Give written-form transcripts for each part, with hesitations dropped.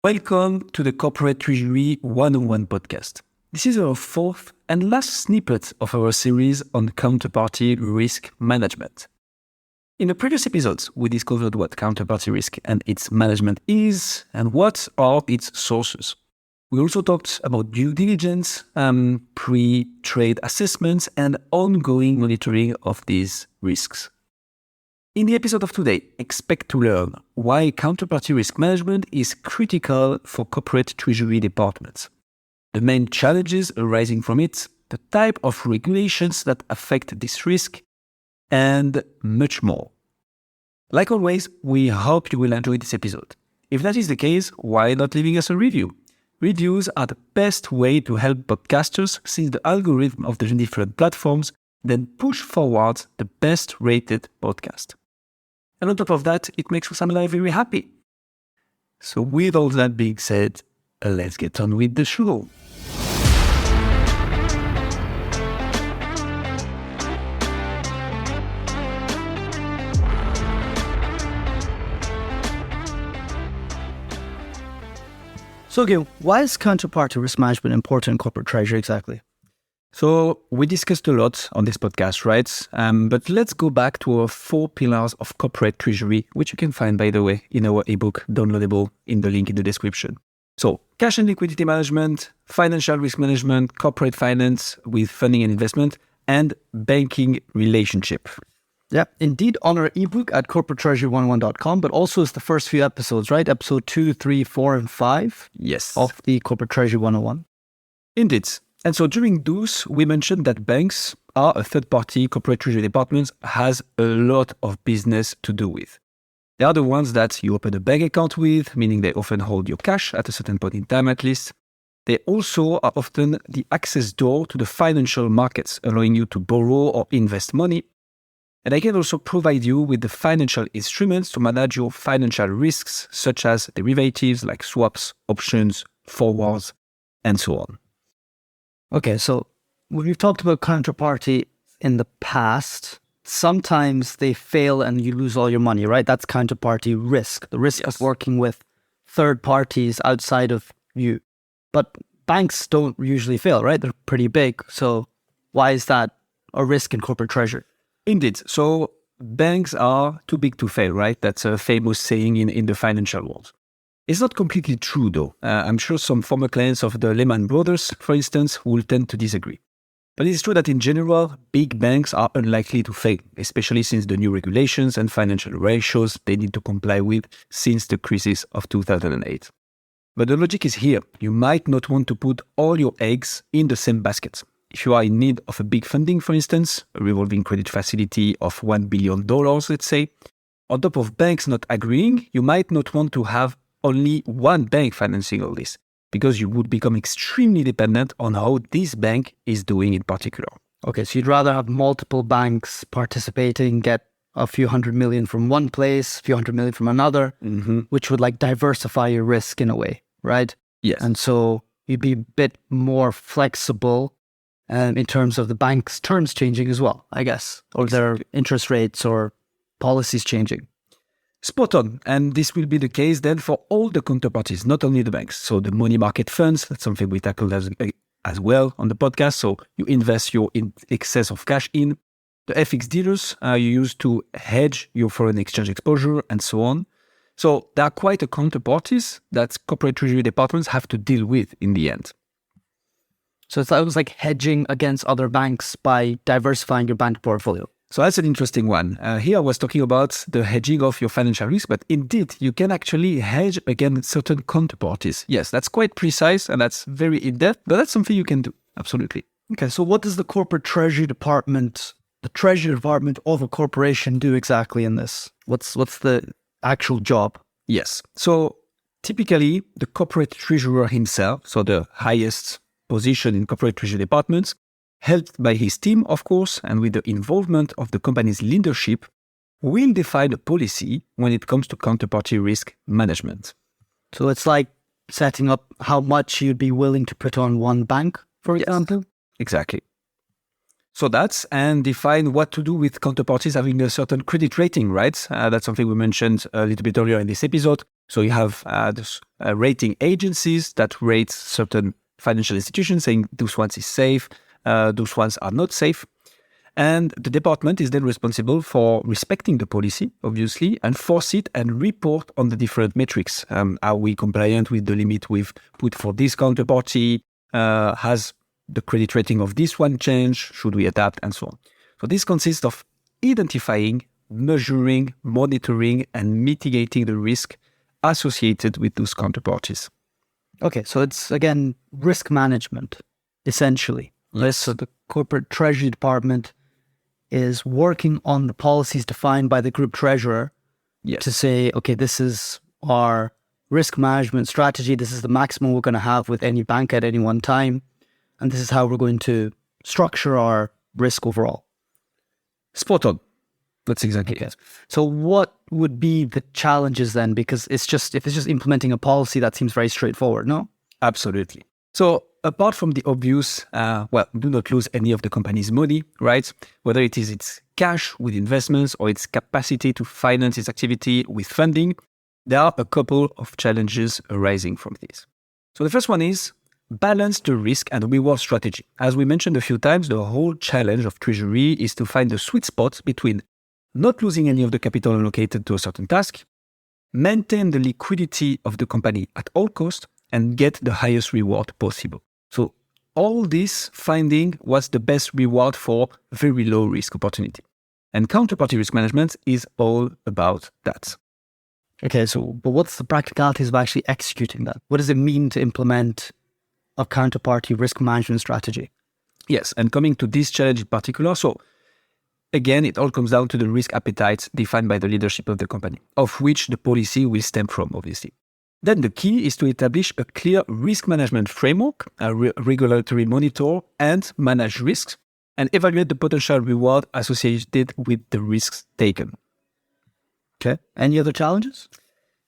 Welcome to the Corporate Treasury 101 podcast. This is our fourth and last snippet of our series on counterparty risk management. In the previous episodes, we discovered what counterparty risk and its management is and what are its sources. We also talked about due diligence, pre-trade assessments, and ongoing monitoring of these risks. In the episode of today, expect to learn why counterparty risk management is critical for corporate treasury departments, the main challenges arising from it, the type of regulations that affect this risk, and much more. Like always, we hope you will enjoy this episode. If that is the case, why not leaving us a review? Reviews are the best way to help podcasters, since the algorithm of the different platforms then push forward the best rated podcast. And on top of that, it makes us very happy. So with all that being said, let's get on with the show. So, Gil, why is counterparty risk management important in corporate treasury exactly? So we discussed a lot on this podcast, right? But let's go back to our 4 pillars of corporate treasury, which you can find, by the way, in our ebook, downloadable in the link in the description. So cash and liquidity management, financial risk management, corporate finance with funding and investment, and banking relationship. Yeah, indeed, on our ebook at corporatetreasury101.com, but also it's the first few episodes, right? Episode 2, 3, 4, and 5 Yes. of the Corporate Treasury 101. Indeed. And so during those, we mentioned that banks are a third-party corporate treasury department has a lot of business to do with. They are the ones that you open a bank account with, meaning they often hold your cash at a certain point in time at least. They also are often the access door to the financial markets, allowing you to borrow or invest money. And they can also provide you with the financial instruments to manage your financial risks, such as derivatives like swaps, options, forwards, and so on. Okay, so we've talked about counterparty in the past. Sometimes they fail and you lose all your money, right? That's counterparty risk, the risk of working with third parties outside of you. But banks don't usually fail, right? They're pretty big. So why is that a risk in corporate treasury? Indeed. So banks are too big to fail, right? That's a famous saying in the financial world. It's not completely true, though. I'm sure some former clients of the Lehman Brothers, for instance, will tend to disagree. But it's true that in general, big banks are unlikely to fail, especially since the new regulations and financial ratios they need to comply with since the crisis of 2008. But the logic is here. You might not want to put all your eggs in the same basket. If you are in need of a big funding, for instance, a revolving credit facility of $1 billion, let's say, on top of banks not agreeing, you might not want to have only one bank financing all this, because you would become extremely dependent on how this bank is doing in particular. Okay, so you'd rather have multiple banks participating, get a few $100 million from one place, a few $100 million from another, which would diversify your risk in a way, right? Yes. And so you'd be a bit more flexible in terms of the bank's terms changing as well, I guess, or their interest rates or policies changing. Spot on. And this will be the case then for all the counterparties, not only the banks. So the money market funds, that's something we tackled as well on the podcast. So you invest your excess of cash in. The FX dealers you use to hedge your foreign exchange exposure and so on. So there are quite a counterparties that corporate treasury departments have to deal with in the end. So it's almost like hedging against other banks by diversifying your bank portfolio. So that's an interesting one. Here I was talking about the hedging of your financial risk, but indeed you can actually hedge against certain counterparties. Yes, that's quite precise and that's very in-depth, but that's something you can do. Absolutely. Okay, so what does the corporate treasury department, the treasury department of a corporation do exactly in this? What's the actual job? Yes. So typically the corporate treasurer himself, so the highest position in corporate treasury departments, helped by his team, of course, and with the involvement of the company's leadership, will define a policy when it comes to counterparty risk management. So it's like setting up how much you'd be willing to put on one bank, for example? Exactly. So that's, and define what to do with counterparties having a certain credit rating, right? That's something we mentioned a little bit earlier in this episode. So you have rating agencies that rate certain financial institutions, saying those ones is safe, those ones are not safe. And the department is then responsible for respecting the policy, obviously, and force it and report on the different metrics. Are we compliant with the limit we've put for this counterparty? Has the credit rating of this one changed? Should we adapt? And so on. So this consists of identifying, measuring, monitoring, and mitigating the risk associated with those counterparties. Okay, so it's, again, risk management, essentially. Yes. So the Corporate Treasury Department is working on the policies defined by the group treasurer to say, okay, this is our risk management strategy. This is the maximum we're going to have with any bank at any one time. And this is how we're going to structure our risk overall. Spot on. That's exactly it. So what would be the challenges then? Because if it's just implementing a policy, that seems very straightforward, no? Absolutely. So apart from the obvious, do not lose any of the company's money, right? Whether it is its cash with investments or its capacity to finance its activity with funding, there are a couple of challenges arising from this. So the first one is balance the risk and reward strategy. As we mentioned a few times, the whole challenge of Treasury is to find the sweet spot between not losing any of the capital allocated to a certain task, maintain the liquidity of the company at all costs, and get the highest reward possible. So all this finding was the best reward for very low risk opportunity. And counterparty risk management is all about that. Okay, but what's the practicalities of actually executing that? What does it mean to implement a counterparty risk management strategy? Yes, and coming to this challenge in particular, so again, it all comes down to the risk appetite defined by the leadership of the company, of which the policy will stem from, obviously. Then the key is to establish a clear risk management framework, regulatory monitor and manage risks, and evaluate the potential reward associated with the risks taken. Okay. Any other challenges?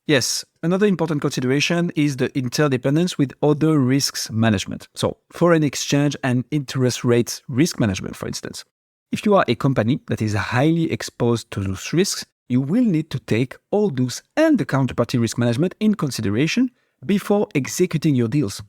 Yes. Another important consideration is the interdependence with other risks management. So foreign exchange and interest rates risk management, for instance. If you are a company that is highly exposed to those risks, you will need to take all those and the counterparty risk management in consideration before executing your deals.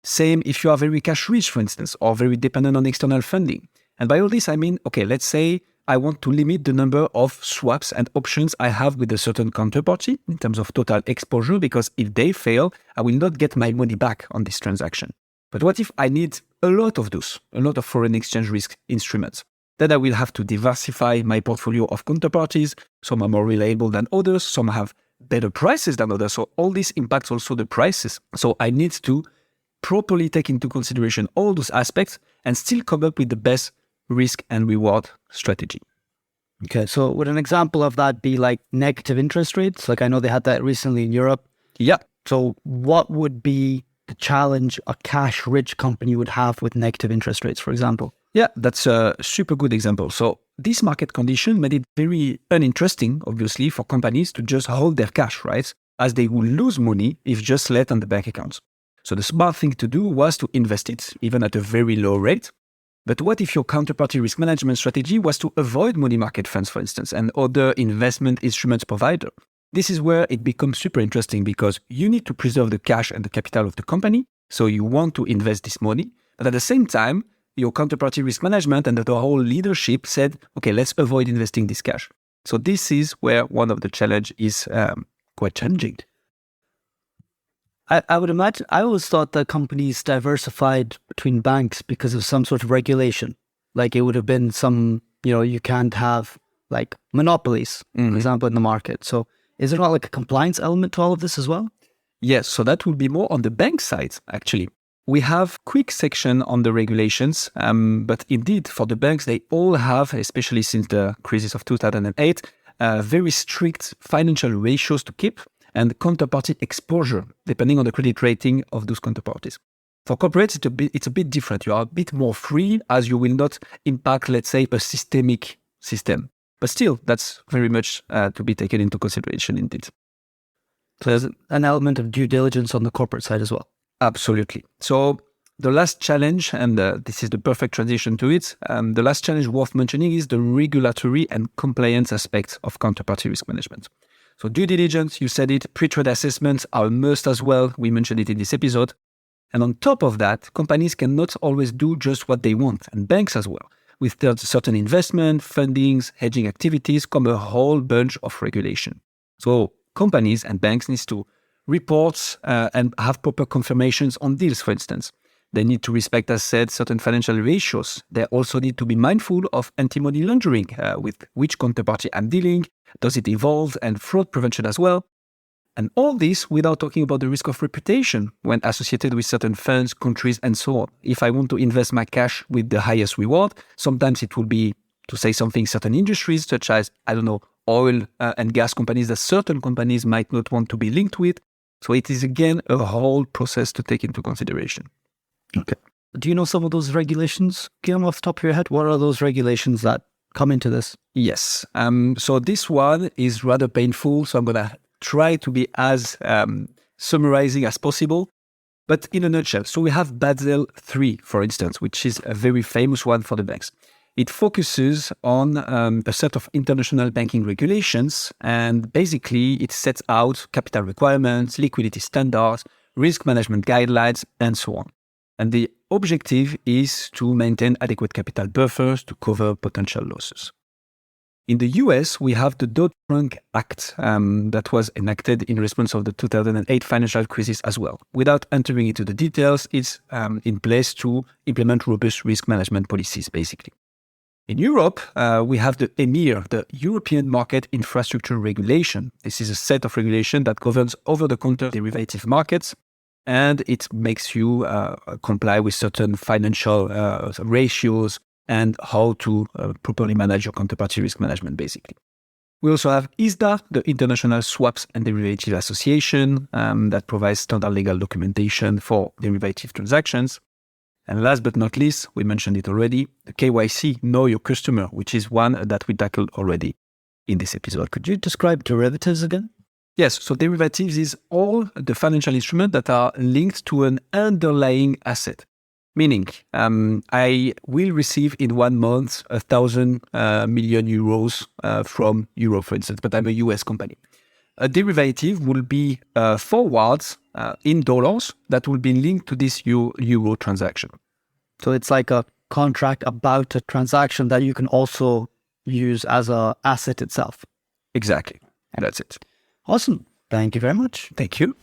Same if you are very cash rich, for instance, or very dependent on external funding. And by all this, I mean, okay, let's say I want to limit the number of swaps and options I have with a certain counterparty in terms of total exposure, because if they fail, I will not get my money back on this transaction. But what if I need a lot of foreign exchange risk instruments? Then I will have to diversify my portfolio of counterparties. Some are more reliable than others. Some have better prices than others. So all this impacts also the prices. So I need to properly take into consideration all those aspects and still come up with the best risk and reward strategy. Okay, so would an example of that be like negative interest rates? Like I know they had that recently in Europe. Yeah. So what would be the challenge a cash-rich company would have with negative interest rates, for example? Yeah, that's a super good example. So this market condition made it very uninteresting, obviously, for companies to just hold their cash, right? As they will lose money if just let on the bank accounts. So the smart thing to do was to invest it, even at a very low rate. But what if your counterparty risk management strategy was to avoid money market funds, for instance, and other investment instruments provider? This is where it becomes super interesting because you need to preserve the cash and the capital of the company. So you want to invest this money. But at the same time, your counterparty risk management and the whole leadership said, okay, let's avoid investing this cash. So this is where one of the challenge is quite challenging. I would imagine, I always thought that companies diversified between banks because of some sort of regulation. Like it would have been some, you can't have like monopolies, for example, in the market. So is there not like a compliance element to all of this as well? Yes, so that will be more on the bank side, actually. We have quick section on the regulations, but indeed for the banks, they all have, especially since the crisis of 2008, very strict financial ratios to keep and counterparty exposure, depending on the credit rating of those counterparties. For corporates, it's a bit different. You are a bit more free as you will not impact, let's say, a systemic system. But still, that's very much to be taken into consideration indeed. So there's an element of due diligence on the corporate side as well. Absolutely. So the last challenge, and this is the perfect transition to it, the last challenge worth mentioning is the regulatory and compliance aspect of counterparty risk management. So due diligence, you said it, pre-trade assessments are a must as well. We mentioned it in this episode. And on top of that, companies cannot always do just what they want, and banks as well. With certain investment, fundings, hedging activities come a whole bunch of regulation. So companies and banks need to report and have proper confirmations on deals, for instance. They need to respect, as said, certain financial ratios. They also need to be mindful of anti-money laundering, with which counterparty I'm dealing, does it involve, and fraud prevention as well. And all this without talking about the risk of reputation when associated with certain funds, countries, and so on. If I want to invest my cash with the highest reward, sometimes it will be, to say something, certain industries such as, oil and gas companies that certain companies might not want to be linked with. So it is, again, a whole process to take into consideration. Okay. Do you know some of those regulations, Guillaume, off the top of your head? What are those regulations that come into this? Yes. So this one is rather painful. So I'm going to try to be as summarizing as possible. But in a nutshell, so we have Basel III, for instance, which is a very famous one for the banks. It focuses on a set of international banking regulations, and basically it sets out capital requirements, liquidity standards, risk management guidelines, and so on. And the objective is to maintain adequate capital buffers to cover potential losses. In the US, we have the Dodd-Frank Act that was enacted in response of the 2008 financial crisis as well. Without entering into the details, it's in place to implement robust risk management policies, basically. In Europe, we have the EMIR, the European Market Infrastructure Regulation. This is a set of regulation that governs over-the-counter derivative markets, and it makes you comply with certain financial ratios and how to properly manage your counterparty risk management, basically. We also have ISDA, the International Swaps and Derivative Association, that provides standard legal documentation for derivative transactions. And last but not least, we mentioned it already, the KYC, Know Your Customer, which is one that we tackled already in this episode. Could you describe derivatives again? Yes, so derivatives is all the financial instruments that are linked to an underlying asset. Meaning, I will receive in 1 month 1,000 million euros from Europe, for instance, but I'm a US company. A derivative will be forwards in dollars that will be linked to this euro transaction. So it's like a contract about a transaction that you can also use as an asset itself. Exactly. And that's it. Awesome. Thank you very much. Thank you.